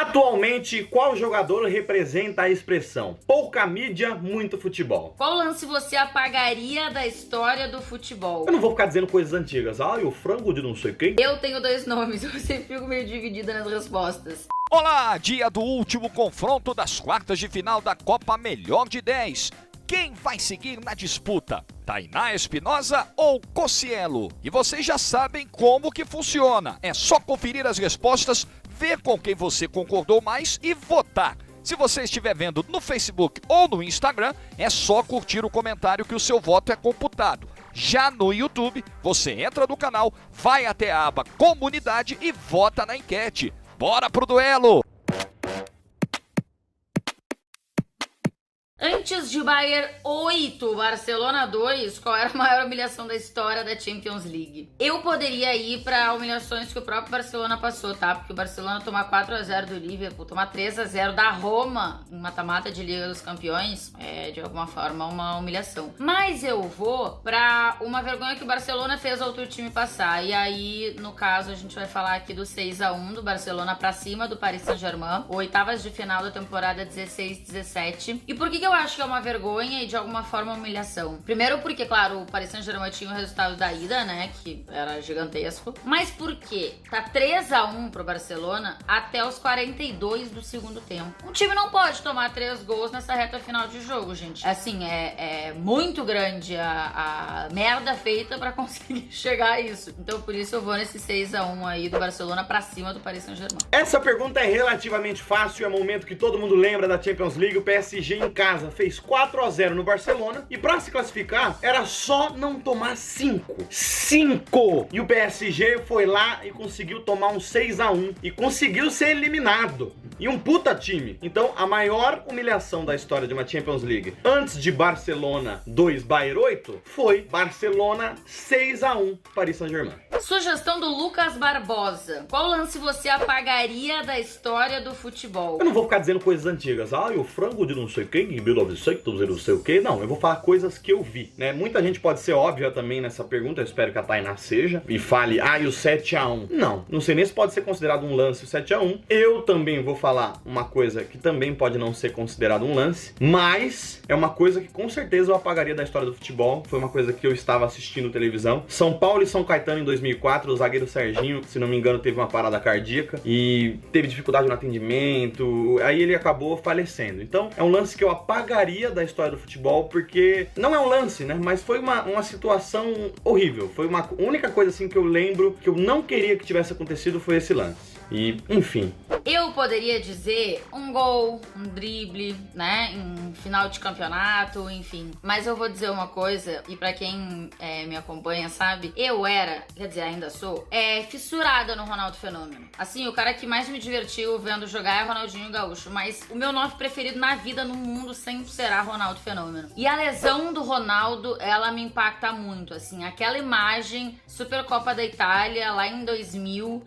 Atualmente, qual jogador representa a expressão pouca mídia, muito futebol? Qual lance você apagaria da história do futebol? Eu não vou ficar dizendo coisas antigas. Ah, e o frango de não sei quem? Eu tenho dois nomes, eu sempre fico meio dividida nas respostas. Olá, dia do último confronto das quartas de final da Copa Melhor de 10. Quem vai seguir na disputa? Tainá Espinosa ou Cossielo? E vocês já sabem como que funciona. É só conferir as respostas, ver com quem você concordou mais e votar. Se você estiver vendo no Facebook ou no Instagram, é só curtir o comentário que o seu voto é computado. Já no YouTube, você entra no canal, vai até a aba Comunidade e vota na enquete. Bora pro duelo! Antes de Bayern 8, Barcelona 2, qual era a maior humilhação da história da Champions League? Eu poderia ir para humilhações que o próprio Barcelona passou, tá? Porque o Barcelona tomar 4-0 do Liverpool, tomar 3-0 da Roma em mata-mata de Liga dos Campeões, é de alguma forma uma humilhação. Mas eu vou pra uma vergonha que o Barcelona fez outro time passar. E aí, no caso, a gente vai falar aqui do 6-1 do Barcelona pra cima do Paris Saint-Germain, oitavas de final da temporada 16-17. E por que eu acho que é uma vergonha e de alguma forma humilhação? Primeiro porque, claro, o Paris Saint-Germain tinha o resultado da ida, né, que era gigantesco. Mas porque tá 3-1 pro Barcelona até os 42 do segundo tempo. Um time não pode tomar 3 gols nessa reta final de jogo, gente. Assim, é muito grande a merda feita pra conseguir chegar a isso. Então por isso eu vou nesse 6-1 aí do Barcelona pra cima do Paris Saint-Germain. Essa pergunta é relativamente fácil, é o momento que todo mundo lembra da Champions League. O PSG em casa fez 4-0 no Barcelona e pra se classificar era só não tomar 5. E o PSG foi lá e conseguiu tomar um 6-1 e conseguiu ser eliminado. E um puta time. Então a maior humilhação da história de uma Champions League antes de Barcelona 2 Bayern 8 foi Barcelona 6-1 Paris Saint-Germain. Sugestão do Lucas Barbosa. Qual lance você apagaria da história do futebol? Eu não vou ficar dizendo coisas antigas. Ah, e o frango de não sei quem, em 1900 e não sei o que. Não, eu vou falar coisas que eu vi, né? Muita gente pode ser óbvia também nessa pergunta. Eu espero que a Tainá seja. E fale, ah, e o 7-1. Não sei nem se pode ser considerado um lance o 7-1. Eu também vou falar uma coisa que também pode não ser considerado um lance. Mas é uma coisa que com certeza eu apagaria da história do futebol. Foi uma coisa que eu estava assistindo televisão. São Paulo e São Caetano em 2004. O zagueiro Serginho, se não me engano, teve uma parada cardíaca e teve dificuldade no atendimento. Aí ele acabou falecendo. Então é um lance que eu apagaria da história do futebol, porque não é um lance, né? Mas foi uma situação horrível. Foi uma única coisa assim que eu lembro que eu não queria que tivesse acontecido foi esse lance. E, enfim. Eu poderia dizer um gol, um drible, né, em final de campeonato, enfim. Mas eu vou dizer uma coisa, e pra quem me acompanha sabe, eu era, quer dizer, ainda sou, fissurada no Ronaldo Fenômeno. Assim, o cara que mais me divertiu vendo jogar é Ronaldinho Gaúcho, mas o meu nome preferido na vida, no mundo, sempre será Ronaldo Fenômeno. E a lesão do Ronaldo, ela me impacta muito, assim, aquela imagem, Supercopa da Itália, lá em 2000,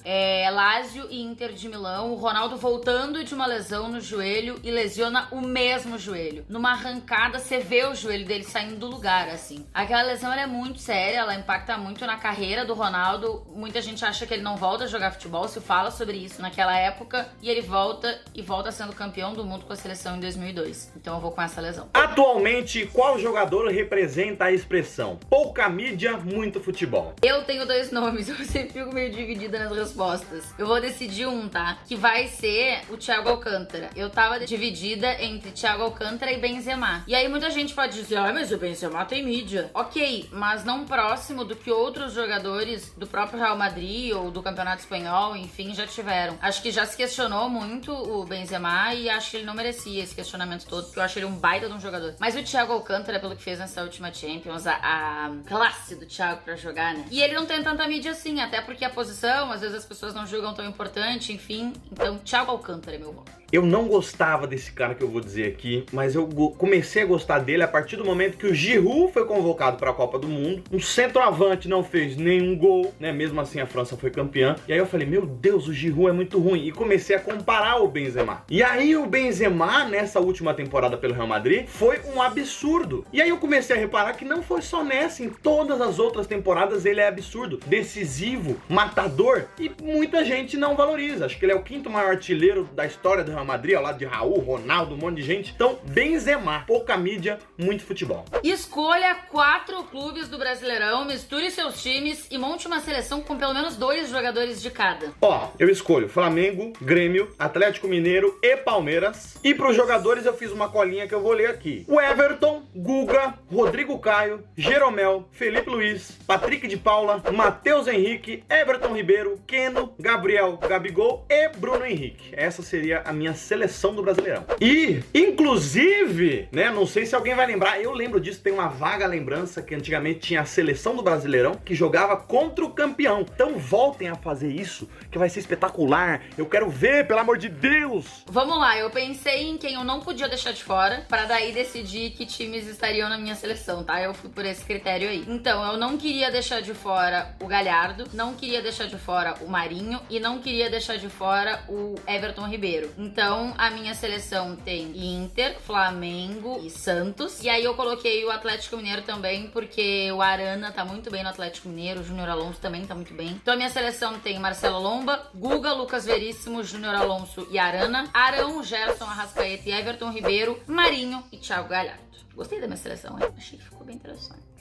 Lazio e Inter de Milão, o Ronaldo voltando de uma lesão no joelho e lesiona o mesmo joelho. Numa arrancada, você vê o joelho dele saindo do lugar, assim. Aquela lesão, ela é muito séria, ela impacta muito na carreira do Ronaldo. Muita gente acha que ele não volta a jogar futebol, se fala sobre isso naquela época, e ele volta sendo campeão do mundo com a seleção em 2002. Então eu vou com essa lesão. Atualmente, qual jogador representa a expressão pouca mídia, muito futebol? Eu tenho dois nomes, eu sempre fico meio dividida nas respostas. Eu vou decidir um, tá? Que vai ser o Thiago Alcântara. Eu tava dividida entre Thiago Alcântara e Benzema. E aí muita gente pode dizer, ah, mas o Benzema tem mídia. Ok, mas não próximo do que outros jogadores do próprio Real Madrid ou do Campeonato Espanhol, enfim, já tiveram. Acho que já se questionou muito o Benzema e acho que ele não merecia esse questionamento todo, porque eu acho ele um baita de um jogador. Mas o Thiago Alcântara, pelo que fez nessa última Champions, a classe do Thiago pra jogar, né? E ele não tem tanta mídia assim, até porque a posição, às vezes as pessoas não julgam tão importante, enfim. Então, Thiago Alcântara é meu voto. Eu não gostava desse cara que eu vou dizer aqui, mas eu comecei a gostar dele a partir do momento que o Giroud foi convocado para a Copa do Mundo. Um centroavante não fez nenhum gol, né? Mesmo assim a França foi campeã. E aí eu falei, meu Deus, o Giroud é muito ruim. E comecei a comparar o Benzema. E aí o Benzema, nessa última temporada pelo Real Madrid, foi um absurdo. E aí eu comecei a reparar que não foi só nessa, em todas as outras temporadas ele é absurdo. Decisivo, matador. E muita gente não não valoriza. Acho que ele é o 5º maior artilheiro da história do Real Madrid, ao lado de Raul, Ronaldo, um monte de gente. Então, Benzema, pouca mídia, muito futebol. Escolha 4 clubes do Brasileirão, misture seus times e monte uma seleção com pelo menos 2 jogadores de cada. Ó, eu escolho Flamengo, Grêmio, Atlético Mineiro e Palmeiras. E pros jogadores eu fiz uma colinha que eu vou ler aqui. O Everton, Guga, Rodrigo Caio, Jeromel, Felipe Luiz, Patrick de Paula, Matheus Henrique, Everton Ribeiro, Keno, Gabriel, Gabigol e Bruno Henrique. Essa seria a minha seleção do Brasileirão. E, inclusive, né, não sei se alguém vai lembrar, eu lembro disso, tem uma vaga lembrança que antigamente tinha a seleção do Brasileirão que jogava contra o campeão. Então voltem a fazer isso, que vai ser espetacular. Eu quero ver, pelo amor de Deus! Vamos lá, eu pensei em quem eu não podia deixar de fora, pra daí decidir que times estariam na minha seleção, tá? Eu fui por esse critério aí. Então, eu não queria deixar de fora o Galhardo, não queria deixar de fora o Marinho e não queria deixar de fora o Everton Ribeiro. Então, a minha seleção tem Inter, Flamengo e Santos. E aí eu coloquei o Atlético Mineiro também, porque o Arana tá muito bem no Atlético Mineiro, o Júnior Alonso também tá muito bem. Então, a minha seleção tem Marcelo Lomba, Guga, Lucas Veríssimo, Júnior Alonso e Arana, Arão, Gerson, Arrascaeta e Everton Ribeiro, Marinho e Thiago Galhardo. Gostei da minha seleção, hein? Achei que ficou bem interessante.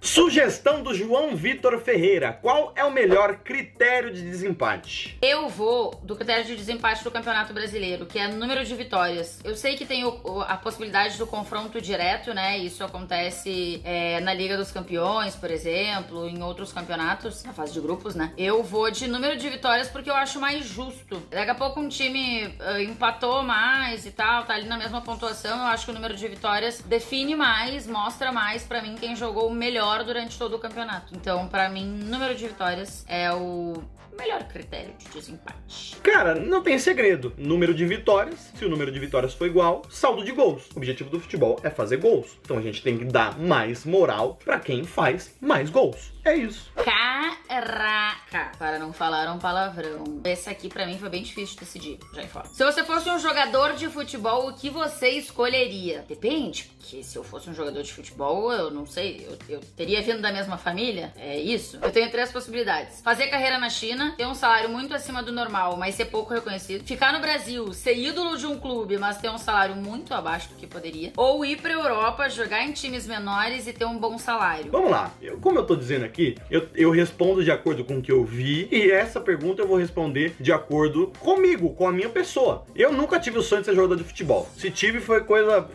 Sugestão do João Vitor Ferreira. Qual é o melhor critério de desempate? Eu vou do critério de desempate do Campeonato Brasileiro, que é número de vitórias. Eu sei que tem a possibilidade do confronto direto, né? Isso acontece na Liga dos Campeões, por exemplo, em outros campeonatos, na fase de grupos, né? Eu vou de número de vitórias porque eu acho mais justo. Daqui a pouco um time empatou mais e tal, tá ali na mesma pontuação. Eu acho que o número de vitórias define mais, mostra mais pra mim quem jogou melhor durante todo o campeonato. Então, pra mim, número de vitórias é o melhor critério de desempate. Cara, não tem segredo. Número de vitórias, se o número de vitórias for igual, saldo de gols. O objetivo do futebol é fazer gols. Então a gente tem que dar mais moral pra quem faz mais gols. É isso. Caraca! Para não falar um palavrão. Esse aqui pra mim foi bem difícil de decidir, já informo. Se você fosse um jogador de futebol, o que você escolheria? Depende, porque se eu fosse um jogador de futebol, eu não sei, eu teria vindo da mesma família? É isso? Eu tenho 3 possibilidades. Fazer carreira na China, ter um salário muito acima do normal, mas ser pouco reconhecido. Ficar no Brasil, ser ídolo de um clube, mas ter um salário muito abaixo do que poderia. Ou ir pra Europa, jogar em times menores e ter um bom salário. Vamos lá. Como eu tô dizendo aqui, eu respondo de acordo com o que eu vi, e essa pergunta eu vou responder de acordo comigo, com a minha pessoa. Eu nunca tive o sonho de ser jogador de futebol. Se tive, foi coisa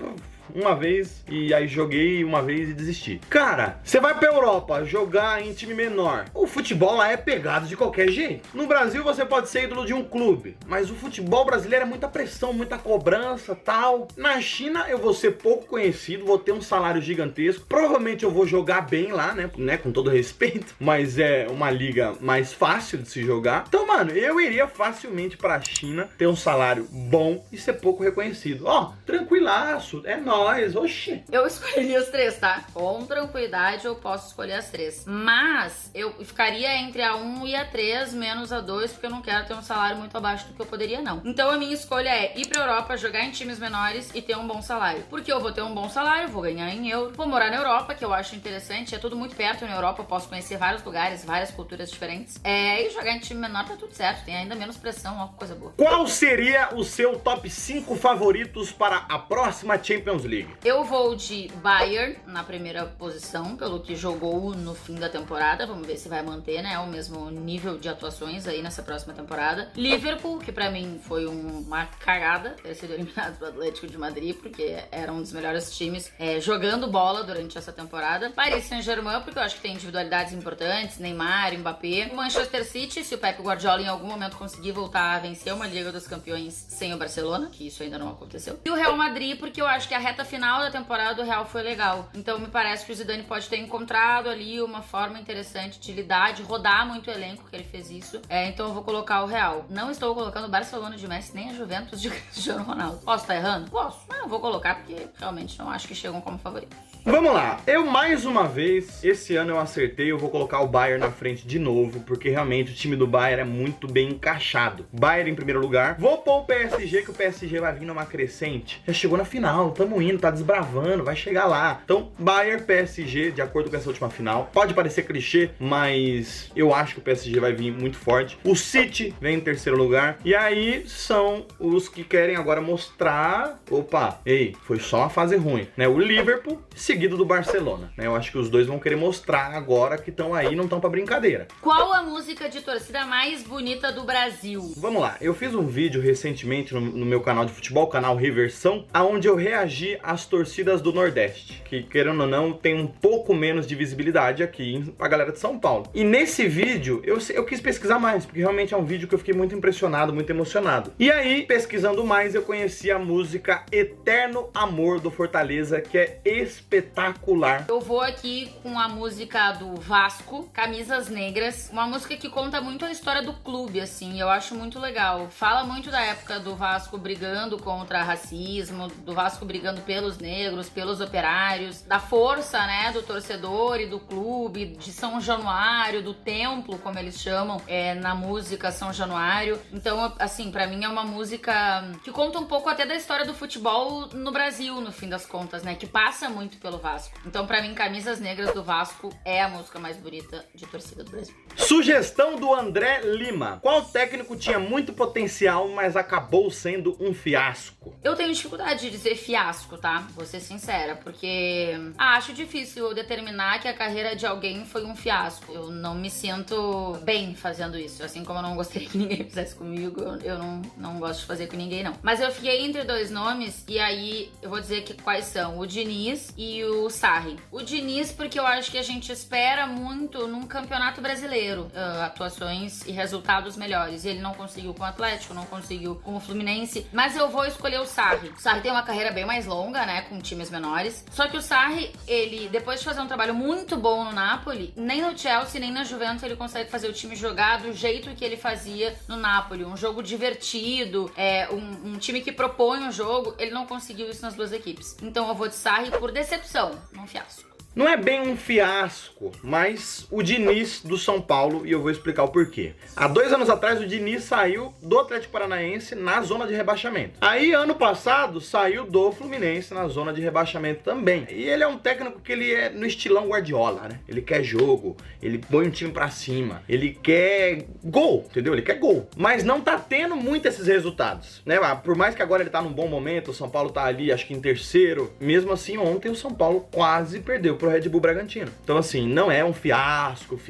uma vez, e aí joguei uma vez e desisti. Cara, você vai pra Europa jogar em time menor, o futebol lá é pegado de qualquer jeito. No Brasil você pode ser ídolo de um clube, mas o futebol brasileiro é muita pressão, muita cobrança, tal. Na China eu vou ser pouco conhecido, vou ter um salário gigantesco, provavelmente eu vou jogar bem lá, né, com todo respeito, mas é uma liga mais fácil de se jogar. Então, mano, eu iria facilmente pra China, ter um salário bom e ser pouco reconhecido. Ó, tranquilaço, é nóis. Oxi. Eu escolheria os 3, tá? Com tranquilidade eu posso escolher as 3. Mas eu ficaria entre a 1 e a 3, menos a 2, porque eu não quero ter um salário muito abaixo do que eu poderia, não. Então a minha escolha é ir pra Europa, jogar em times menores e ter um bom salário. Porque eu vou ter um bom salário, vou ganhar em euro, vou morar na Europa, que eu acho interessante, é tudo muito perto na Europa, eu posso conhecer vários lugares, várias culturas diferentes. E jogar em time menor tá tudo certo, tem ainda menos pressão, ó, coisa boa. Qual seria o seu top 5 favoritos para a próxima Champions League? Eu vou de Bayern na primeira posição, pelo que jogou no fim da temporada. Vamos ver se vai manter, né, o mesmo nível de atuações aí nessa próxima temporada. Liverpool, que pra mim foi uma cagada ter sido eliminado do Atlético de Madrid, porque era um dos melhores times jogando bola durante essa temporada. Paris Saint-Germain, porque eu acho que tem individualidades importantes, Neymar, Mbappé. Manchester City, se o Pep Guardiola em algum momento conseguir voltar a vencer uma Liga dos Campeões sem o Barcelona, que isso ainda não aconteceu. E o Real Madrid, porque eu acho que a reta final da temporada do Real foi legal. Então me parece que o Zidane pode ter encontrado ali uma forma interessante de lidar, de rodar muito o elenco, que ele fez isso. Então eu vou colocar o Real. Não estou colocando o Barcelona de Messi nem a Juventus de Cristiano Ronaldo. Posso estar errando? Posso. Mas eu vou colocar porque realmente não acho que chegam como favoritos. Vamos lá, eu mais uma vez, esse ano eu acertei, eu vou colocar o Bayern na frente de novo, porque realmente o time do Bayern é muito bem encaixado. Bayern em primeiro lugar, vou pôr o PSG, que o PSG vai vir numa crescente. Já chegou na final, tamo indo, tá desbravando, vai chegar lá. Então, Bayern, PSG, de acordo com essa última final. Pode parecer clichê, mas eu acho que o PSG vai vir muito forte. O City vem em terceiro lugar, e aí são os que querem agora mostrar, opa, ei, foi só uma fase ruim, né? O Liverpool, seguido do Barcelona, né? Eu acho que os dois vão querer mostrar agora que estão aí, não estão pra brincadeira. Qual a música de torcida mais bonita do Brasil? Vamos lá, eu fiz um vídeo recentemente no meu canal de futebol, canal Riversão, aonde eu reagi às torcidas do Nordeste, que querendo ou não, tem um pouco menos de visibilidade aqui pra galera de São Paulo. E nesse vídeo, eu quis pesquisar mais, porque realmente é um vídeo que eu fiquei muito impressionado, muito emocionado. E aí, pesquisando mais, eu conheci a música Eterno Amor do Fortaleza, que é espetacular. Eu vou aqui com a música do Vasco, Camisas Negras, uma música que conta muito a história do clube, assim, eu acho muito legal. Fala muito da época do Vasco brigando contra racismo, do Vasco brigando pelos negros, pelos operários, da força, né, do torcedor e do clube, de São Januário, do templo, como eles chamam, na música São Januário. Então, assim, pra mim é uma música que conta um pouco até da história do futebol no Brasil, no fim das contas, né, que passa muito pelo Vasco. Então, pra mim, Camisas Negras do Vasco é a música mais bonita de torcida do Brasil. Sugestão do André Lima. Qual técnico tinha muito potencial, mas acabou sendo um fiasco? Eu tenho dificuldade de dizer fiasco, tá? Vou ser sincera, porque acho difícil eu determinar que a carreira de alguém foi um fiasco. Eu não me sinto bem fazendo isso. Assim como eu não gostaria que ninguém fizesse comigo, eu não gosto de fazer com ninguém, não. Mas eu fiquei entre dois nomes, e aí eu vou dizer que quais são: o Diniz e o Sarri. O Diniz, porque eu acho que a gente espera muito num campeonato brasileiro atuações e resultados melhores. E ele não conseguiu com o Atlético, não conseguiu com o Fluminense, mas eu vou escolher o Sarri. O Sarri tem uma carreira bem mais longa, né, com times menores. Só que o Sarri, ele, depois de fazer um trabalho muito bom no Napoli, nem no Chelsea, nem na Juventus ele consegue fazer o time jogar do jeito que ele fazia no Napoli. Um jogo divertido, um time que propõe um jogo. Ele não conseguiu isso nas duas equipes. Então eu vou de Sarri por decepção, não fiasco. Não é bem um fiasco, mas o Diniz do São Paulo, e eu vou explicar o porquê. Há 2 anos atrás o Diniz saiu do Atlético Paranaense na zona de rebaixamento. Aí ano passado saiu do Fluminense na zona de rebaixamento também. E ele é um técnico que ele é no estilão Guardiola, né? Ele quer jogo, ele põe o time pra cima, ele quer gol, entendeu? Ele quer gol. Mas não tá tendo muito esses resultados, né? Por mais que agora ele tá num bom momento, o São Paulo tá ali, acho que em terceiro. Mesmo assim, ontem o São Paulo quase perdeu pro Red Bull Bragantino. Então assim, não é um fiasco,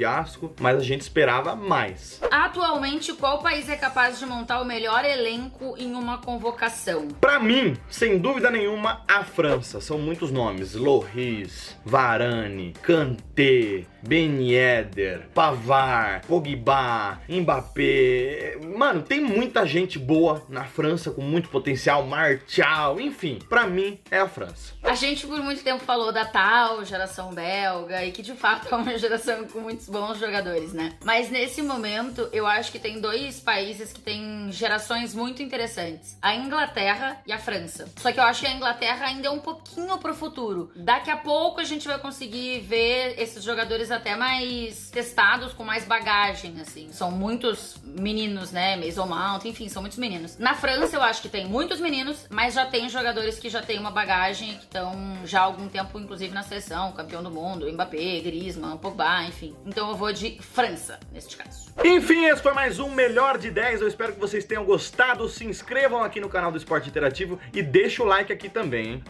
mas a gente esperava mais. Atualmente, qual país é capaz de montar o melhor elenco em uma convocação? Pra mim, sem dúvida nenhuma, a França. São muitos nomes: Lloris, Varane, Kanté, Ben Yedder, Pavard, Pogba, Mbappé. Mano, tem muita gente boa na França com muito potencial, Martial, enfim. Pra mim, é a França. A gente por muito tempo falou da tal geração belga, e que de fato é uma geração com muitos bons jogadores, né? Mas nesse momento, eu acho que tem 2 países que têm gerações muito interessantes: a Inglaterra e a França. Só que eu acho que a Inglaterra ainda é um pouquinho pro futuro. Daqui a pouco a gente vai conseguir ver esses jogadores até mais testados, com mais bagagem, assim. São muitos meninos, né? Mason Mount, enfim, são muitos meninos. Na França eu acho que tem muitos meninos, mas já tem jogadores que já têm uma bagagem, que estão já há algum tempo, inclusive, na seleção, campeão do mundo, Mbappé, Griezmann, Pogba, enfim. Então eu vou de França, neste caso. Enfim, esse foi mais um Melhor de 10. Eu espero que vocês tenham gostado. Se inscrevam aqui no canal do Esporte Interativo e deixa o like aqui também, hein?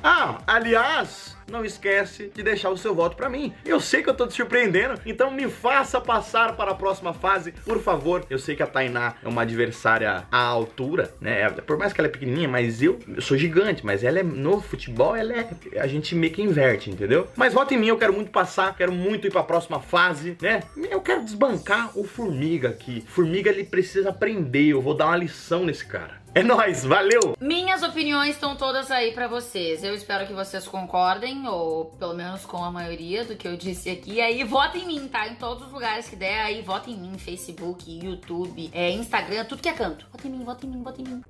Aliás, não esquece de deixar o seu voto pra mim. Eu sei que eu tô te surpreendendo, então me faça passar para a próxima fase, por favor. Eu sei que a Tainá é uma adversária à altura, né? Por mais que ela é pequenininha, mas eu sou gigante, mas ela é no futebol, a gente meio que inverte, entendeu? Mas vota em mim, eu quero muito passar, quero muito ir pra próxima fase, né? Eu quero desbancar o Formiga aqui. Formiga, ele precisa aprender, eu vou dar uma lição nesse cara. É nóis, valeu! Minhas opiniões estão todas aí pra vocês. Eu espero que vocês concordem, ou pelo menos com a maioria do que eu disse aqui. Aí vota em mim, tá? Em todos os lugares que der, aí vota em mim. Facebook, YouTube, Instagram, tudo que é canto. Vota em mim, vota em mim, vota em mim.